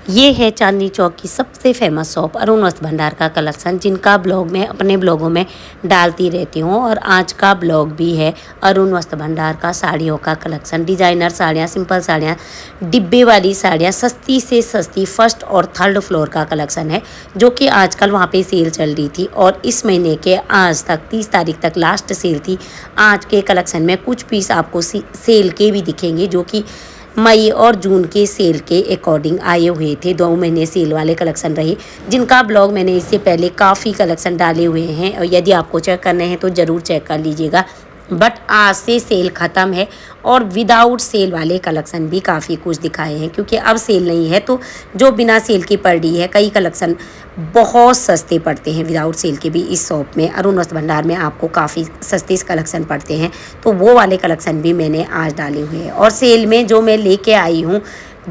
ये है चांदनी चौक की सबसे फेमस शॉप अरुण वस्त्र भंडार का कलेक्शन, जिनका ब्लॉग मैं अपने ब्लॉगों में डालती रहती हूँ। और आज का ब्लॉग भी है अरुण वस्त्र भंडार का साड़ियों का कलेक्शन। डिजाइनर साड़ियाँ, सिंपल साड़ियाँ, डिब्बे वाली साड़ियाँ, सस्ती से सस्ती फर्स्ट और थर्ड फ्लोर का कलेक्शन है, जो कि आजकल वहाँ पे सेल चल रही थी। और इस महीने के आज तक 30 तारीख तक लास्ट सेल थी। आज के कलेक्शन में कुछ पीस आपको सेल के भी दिखेंगे, जो कि मई और जून के सेल के अकॉर्डिंग आए हुए थे। 2 महीने सेल वाले कलेक्शन रहे, जिनका ब्लॉग मैंने इससे पहले काफ़ी कलेक्शन डाले हुए हैं, और यदि आपको चेक करने हैं तो ज़रूर चेक कर लीजिएगा। बट आज से सेल ख़त्म है और विदाउट सेल वाले कलेक्शन भी काफ़ी कुछ दिखाए हैं, क्योंकि अब सेल नहीं है। तो जो बिना सेल की पड़ रही है, कई कलेक्शन बहुत सस्ते पड़ते हैं विदाउट सेल के भी। इस शॉप में अरुण वस्त्र भंडार में आपको काफ़ी सस्ते कलेक्शन पड़ते हैं, तो वो वाले कलेक्शन भी मैंने आज डाले हुए हैं। और सेल में जो मैं लेके आई हूँ,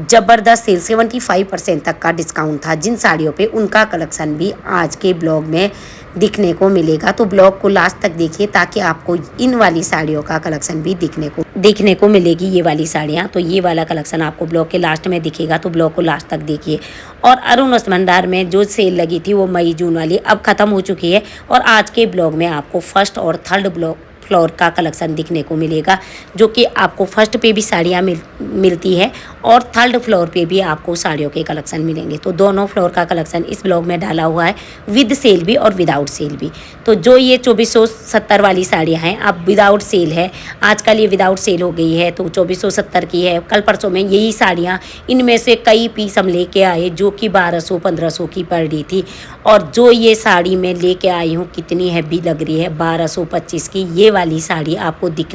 ज़बरदस्त सेल, 75% तक का डिस्काउंट था जिन साड़ियों पे, उनका कलेक्शन भी आज के ब्लॉग में दिखने को मिलेगा। तो ब्लॉग को लास्ट तक देखिए, ताकि आपको इन वाली साड़ियों का कलेक्शन भी देखने को मिलेगी। ये वाली साड़ियाँ, तो ये वाला कलेक्शन आपको ब्लॉग के लास्ट में दिखेगा, तो ब्लॉग को लास्ट तक देखिए। और अरुण वस्त्र भंडार में जो सेल लगी थी वो मई जून वाली अब ख़त्म हो चुकी है, और आज के ब्लॉग में आपको फर्स्ट और थर्ड फ्लोर का कलेक्शन दिखने को मिलेगा, जो कि आपको फर्स्ट पे भी साड़ियाँ मिलती है और थर्ड फ्लोर पे भी आपको साड़ियों के कलेक्शन मिलेंगे। तो दोनों फ्लोर का कलेक्शन इस ब्लॉग में डाला हुआ है, विद सेल भी और विदाउट सेल भी। तो जो ये 2470 वाली साड़ियाँ हैं, अब विदाउट सेल है, आजकल ये विदाउट सेल हो गई है, तो 2470 की है। कल परसों में यही साड़ियाँ, इनमें से कई पीस हम लेके आए जो कि 1200-1500 की पड़ रही थी। और जो ये साड़ी मैं लेके आई हूँ, कितनी हैवी लग रही है, 1225 की ये वाली साड़ी आपको दिख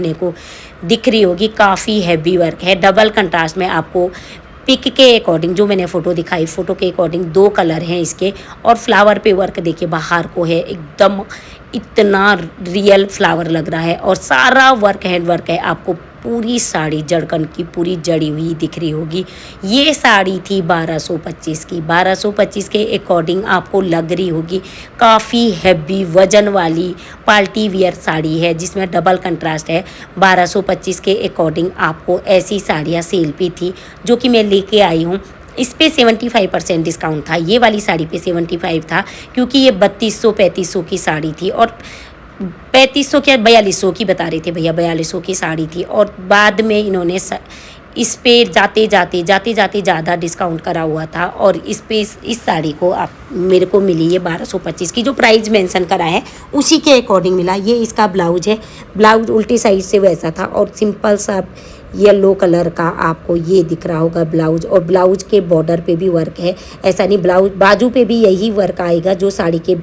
रही होगी। काफ़ी हैवी वर्क है, डबल कंट्रास्ट में आपको पिक के अकॉर्डिंग, जो मैंने फ़ोटो दिखाई, फ़ोटो के अकॉर्डिंग 2 कलर हैं इसके। और फ्लावर पे वर्क देखिए, बाहर को है एकदम, इतना रियल फ्लावर लग रहा है, और सारा वर्क हैंड वर्क है। आपको पूरी साड़ी जड़कन की पूरी जड़ी हुई दिख रही होगी। ये साड़ी थी 1225 की, 1225 के अकॉर्डिंग आपको लग रही होगी। काफ़ी हैवी वजन वाली पार्टी वियर साड़ी है, जिसमें डबल कंट्रास्ट है। 1225 के अकॉर्डिंग आपको ऐसी साड़ियाँ सेल पे थी, जो कि मैं लेके आई हूँ। इस पे 75% डिस्काउंट था, ये वाली साड़ी पे 75 था, क्योंकि ये 3200-3500 की साड़ी थी। और 3500 क्या 4200 की बता रहे थे भैया, 4200 की साड़ी थी। और बाद में इन्होंने इस पे जाते जाते ज़्यादा डिस्काउंट करा हुआ था, और इस साड़ी को आप मेरे को मिली है 1225 की। जो प्राइस मेंशन करा है उसी के अकॉर्डिंग मिला। ये इसका ब्लाउज है, ब्लाउज उल्टी साइड से वैसा था, और सिंपल सा येलो कलर का आपको ये दिख रहा होगा ब्लाउज। और ब्लाउज के बॉर्डर पे भी वर्क है, ऐसा नहीं, ब्लाउज बाजू पे भी यही वर्क आएगा जो साड़ी के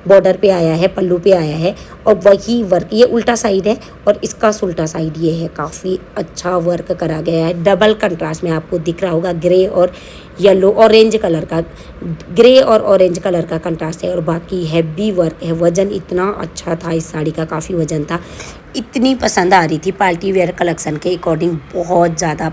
बॉर्डर पे आया है, पल्लू पे आया है, और वही वर्क। ये उल्टा साइड है और इसका उल्टा साइड ये है। काफ़ी अच्छा वर्क करा गया है, डबल कंट्रास्ट में आपको दिख रहा होगा। ग्रे और येलो, ऑरेंज कलर का, ग्रे और ऑरेंज कलर का कंट्रास्ट है। और बाकी हैवी वर्क है, वज़न इतना अच्छा था इस साड़ी का, काफ़ी वज़न था। इतनी पसंद आ रही थी पार्टी वेयर कलेक्शन के अकॉर्डिंग, बहुत ज़्यादा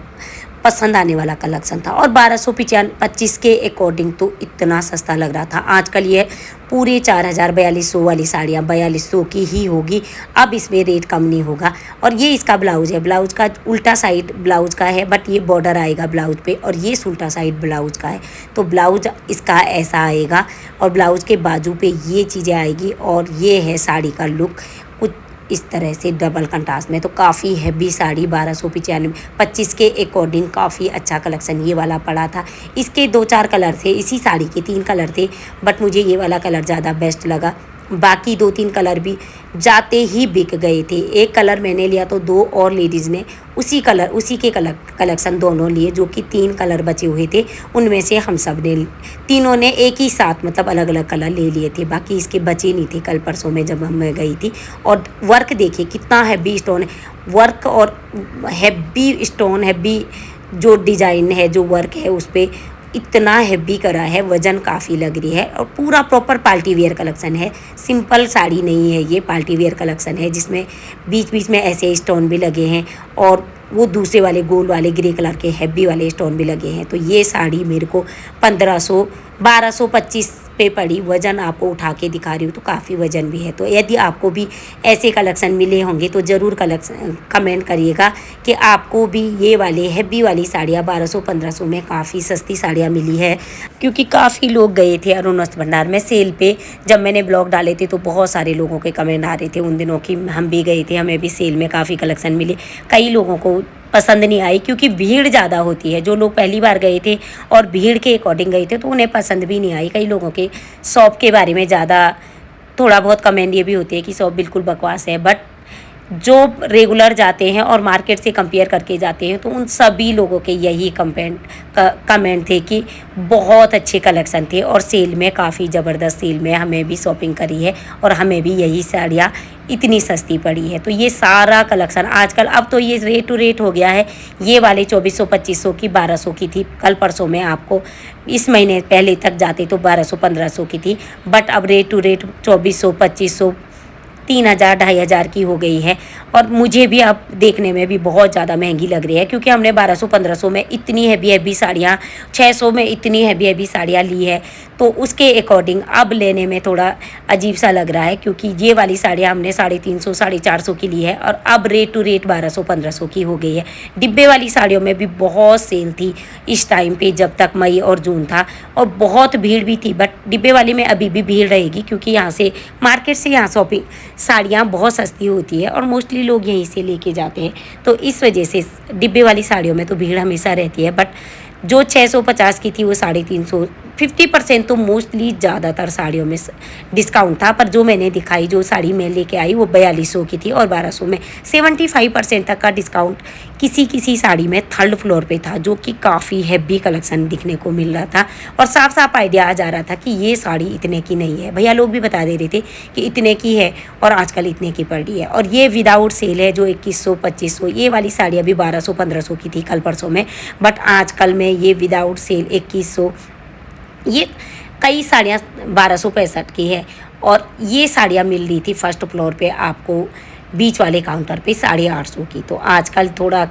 पसंद आने वाला कलेक्शन था। और 1225 के अकॉर्डिंग तो इतना सस्ता लग रहा था। आजकल ये पूरे 4000 4200 वाली साड़ियाँ 4200 की ही होगी, अब इसमें रेट कम नहीं होगा। और ये इसका ब्लाउज है, ब्लाउज का उल्टा साइड ब्लाउज का है, बट ये बॉर्डर आएगा ब्लाउज पे, और ये उल्टा साइड ब्लाउज का है। तो ब्लाउज इसका ऐसा आएगा, और ब्लाउज के बाजू पे ये चीज़ें आएगी। और ये है साड़ी का लुक कुछ इस तरह से डबल कंट्रास्ट में। तो काफ़ी हैवी साड़ी 1225 के अकॉर्डिंग काफ़ी अच्छा कलेक्शन ये वाला पड़ा था। इसके 2-4 कलर थे, इसी साड़ी के 3 कलर थे, बट मुझे ये वाला कलर ज़्यादा बेस्ट लगा। बाकी 2-3 कलर भी जाते ही बिक गए थे। एक कलर मैंने लिया तो 2 और लेडीज़ ने उसी के कलेक्शन दोनों लिए, जो कि 3 कलर बचे हुए थे। उनमें से हम सब ने, तीनों ने एक ही साथ, मतलब अलग अलग कलर ले लिए थे। बाकी इसके बचे नहीं थे कल परसों में जब मैं गई थी। और वर्क देखिए कितना हैवी स्टोन है, वर्क और हैवी स्टोन, हैवी जो डिज़ाइन है, जो वर्क है उस पर इतना हैवी करा है, वज़न काफ़ी लग रही है। और पूरा प्रॉपर पार्टी वेयर कलेक्शन है, सिंपल साड़ी नहीं है ये, पार्टी वेयर कलेक्शन है, जिसमें बीच बीच में ऐसे स्टोन भी लगे हैं, और वो दूसरे वाले गोल वाले ग्रे कलर के हैवी वाले स्टोन भी लगे हैं। तो ये साड़ी मेरे को 1225 पे पड़ी, वज़न आपको उठा के दिखा रही हूँ तो काफ़ी वज़न भी है। तो यदि आपको भी ऐसे कलेक्शन मिले होंगे तो ज़रूर कमेंट करिएगा कि आपको भी ये वाले हैवी वाली साड़ियाँ 1200-1500 में काफ़ी सस्ती साड़ियाँ मिली है। क्योंकि काफ़ी लोग गए थे अरुण वस्त्र भंडार में सेल पे, जब मैंने ब्लॉग डाले थे तो बहुत सारे लोगों के कमेंट आ रहे थे उन दिनों की हम भी गए थे, हमें भी सेल में काफ़ी कलेक्शन मिले। कई लोगों को पसंद नहीं आई क्योंकि भीड़ ज़्यादा होती है। जो लोग पहली बार गए थे और भीड़ के अकॉर्डिंग गए थे तो उन्हें पसंद भी नहीं आई। कई लोगों के शॉप के बारे में ज़्यादा थोड़ा बहुत कमेंट ये भी होते हैं कि शॉप बिल्कुल बकवास है, बट जो रेगुलर जाते हैं और मार्केट से कंपेयर करके जाते हैं तो उन सभी लोगों के यही कमेंट थे कि बहुत अच्छे कलेक्शन थे और सेल में काफ़ी ज़बरदस्त सेल में हमें भी शॉपिंग करी है और हमें भी यही साड़ियाँ इतनी सस्ती पड़ी है। तो ये सारा कलेक्शन आजकल अब तो ये रेट टू रेट हो गया है। ये वाले 2400-2500 की 1200 की थी, कल परसों में आपको इस महीने पहले तक जाते तो 1200-1500 की थी, बट अब रेट टू रेट 2400-2500 3000 2500 की हो गई है। और मुझे भी अब देखने में भी बहुत ज़्यादा महंगी लग रही है क्योंकि हमने 1200-1500 में इतनी हैवी साड़ियाँ, 600 में इतनी हैवी साड़ियाँ ली है, तो उसके अकॉर्डिंग अब लेने में थोड़ा अजीब सा लग रहा है क्योंकि ये वाली साड़ियाँ हमने 350 450 की ली है और अब रेट टू रेट 1200-1500 की हो गई है। डिब्बे वाली साड़ियों में भी बहुत सेल थी इस टाइम पे जब तक मई और जून था और बहुत भीड़ भी थी, बट डिब्बे वाली में अभी भी भीड़ रहेगी क्योंकि यहाँ से मार्केट से यहाँ शॉपिंग साड़ियाँ बहुत सस्ती होती है और मोस्टली लोग यहीं से लेके जाते हैं, तो इस वजह से डिब्बे वाली साड़ियों में तो भीड़ हमेशा रहती है। बट जो 650 की थी वो 350 50% तो मोस्टली ज़्यादातर साड़ियों में डिस्काउंट था, पर जो मैंने दिखाई जो साड़ी मैं लेके आई वो 4200 की थी और 1200 में 75% तक का डिस्काउंट किसी साड़ी में थर्ड फ्लोर पे था, जो कि काफ़ी हैवी कलेक्शन दिखने को मिल रहा था और साफ साफ आइडिया आ जा रहा था कि ये साड़ी इतने की नहीं है। भैया लोग भी बता दे रहे थे कि इतने की है और आजकल इतने की पड़ रही है। और ये विदाउट सेल है जो 2100-2500, ये वाली साड़ियाँ भी 1200-1500 की थी कल परसों में, बट आजकल में ये विदाउट सेल 2100, ये कई साड़ियाँ 1265 की है और ये साड़ियाँ मिल रही थी फर्स्ट फ्लोर पे आपको बीच वाले काउंटर पे 850 की। तो आजकल थोड़ा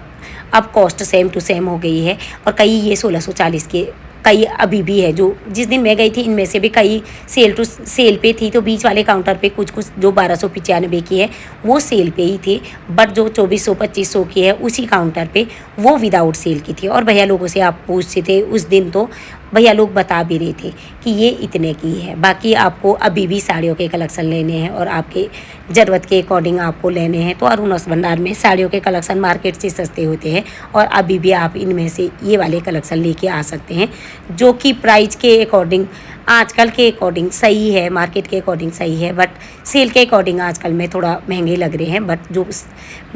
अब कॉस्ट सेम टू सेम हो गई है और कई ये 1640 के, कई अभी भी है। जो जिस दिन मैं गई थी इनमें से भी कई सेल पे थी, तो बीच वाले काउंटर पे कुछ जो 1295 की है वो सेल पे ही थे, बट जो 2400-2500 की है उसी काउंटर पे वो विदाउट सेल की थी। और भैया लोगों से आप पूछते थे उस दिन तो भैया लोग बता भी रहे थे कि ये इतने की है। बाकी आपको अभी भी साड़ियों के कलेक्शन लेने हैं और आपके ज़रूरत के अकॉर्डिंग आपको लेने हैं तो अरुण वस्त्र भंडार में साड़ियों के कलेक्शन मार्केट से सस्ते होते हैं और अभी भी आप इनमें से ये वाले कलेक्शन लेके आ सकते हैं जो कि प्राइस के अकॉर्डिंग आजकल के अकॉर्डिंग सही है, मार्केट के अकॉर्डिंग सही है, बट सेल के अकॉर्डिंग आजकल में थोड़ा महंगे लग रहे हैं। बट जो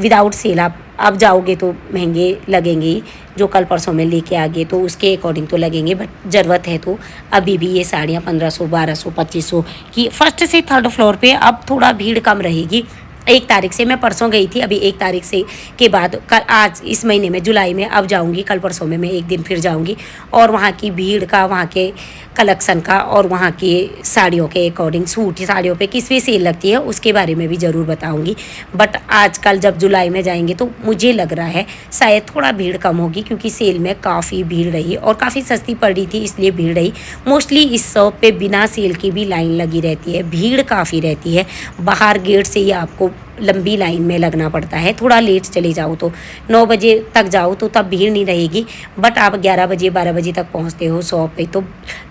विदाउट सेल आप अब जाओगे तो महंगे लगेंगे, जो कल परसों में लेके आ गए तो उसके अकॉर्डिंग तो लगेंगे, बट ज़रूरत है तो अभी भी ये साड़ियाँ 1500 1200 2500 की फर्स्ट से थर्ड फ्लोर पे अब थोड़ा भीड़ कम रहेगी। 1 तारीख से, मैं परसों गई थी, अभी 1 तारीख से के बाद कल आज इस महीने में जुलाई में अब जाऊंगी, कल परसों में मैं 1 दिन फिर जाऊंगी और वहाँ की भीड़ का, वहाँ के कलेक्शन का और वहाँ की साड़ियों के अकॉर्डिंग सूट साड़ियों पे किस पे सेल लगती है उसके बारे में भी ज़रूर बताऊंगी। बट आजकल जब जुलाई में जाएंगे तो मुझे लग रहा है शायद थोड़ा भीड़ कम होगी क्योंकि सेल में काफ़ी भीड़ रही और काफ़ी सस्ती पड़ रही थी इसलिए भीड़ रही। मोस्टली इस शॉप पे बिना सेल की भी लाइन लगी रहती है, भीड़ काफ़ी रहती है, बाहर गेट से ही आपको लंबी लाइन में लगना पड़ता है। थोड़ा लेट चले जाओ तो 9 बजे तक जाओ तो तब भीड़ नहीं रहेगी, बट आप 11 बजे 12 बजे तक पहुंचते हो शॉप पे तो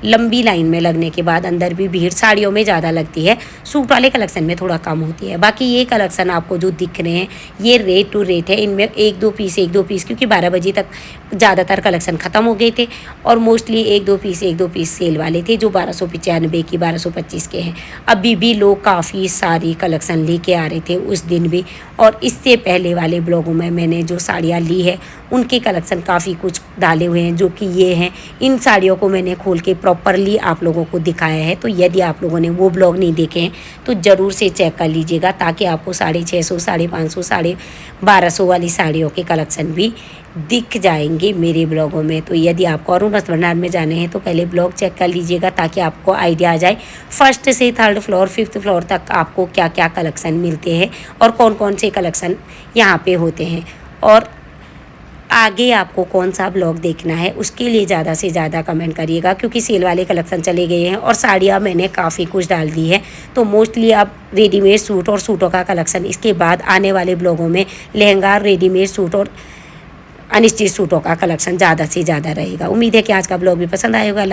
लंबी लाइन में लगने के बाद अंदर भी भीड़ साड़ियों में ज़्यादा लगती है, सूट वाले कलेक्शन में थोड़ा कम होती है। बाकी ये कलेक्शन आपको जो दिख रहे हैं ये रेट टू रेट है, इनमें एक दो पीस क्योंकि 12 बजे तक ज़्यादातर कलेक्शन ख़त्म हो गए थे और मोस्टली एक दो पीस सेल वाले थे जो 1295 की 1225 के हैं। अभी भी लोग काफ़ी सारी कलेक्शन लेके आ रहे थे उस दिन भी, और इससे पहले वाले ब्लॉगों में मैंने जो साड़ियाँ ली है उनके कलेक्शन काफ़ी कुछ डाले हुए हैं जो कि ये हैं। इन साड़ियों को मैंने खोल के प्रॉपरली आप लोगों को दिखाया है, तो यदि आप लोगों ने वो ब्लॉग नहीं देखे हैं तो ज़रूर से चेक कर लीजिएगा ताकि आपको 650 550 1250 वाली साड़ियों के कलेक्शन भी दिख जाएंगे मेरे ब्लॉगों में। तो यदि आपको अरुण वस्त्र भंडार में जाने हैं तो पहले ब्लॉग चेक कर लीजिएगा ताकि आपको आइडिया आ जाए फर्स्ट से थर्ड फ्लोर 5th फ्लोर तक आपको क्या क्या कलेक्शन मिलते हैं और कौन कौन से कलेक्शन यहाँ पे होते हैं। और आगे आपको कौन सा ब्लॉग देखना है उसके लिए ज़्यादा से ज़्यादा कमेंट करिएगा, क्योंकि सेल वाले कलेक्शन चले गए हैं और साड़ियाँ मैंने काफ़ी कुछ डाल दी है। तो मोस्टली अब रेडीमेड सूट और सूटों का कलेक्शन, इसके बाद आने वाले ब्लॉगों में लहंगा, रेडीमेड सूट और अनस्टिच सूटों का कलेक्शन ज़्यादा से ज़्यादा रहेगा। उम्मीद है कि आज का ब्लॉग भी पसंद आएगा।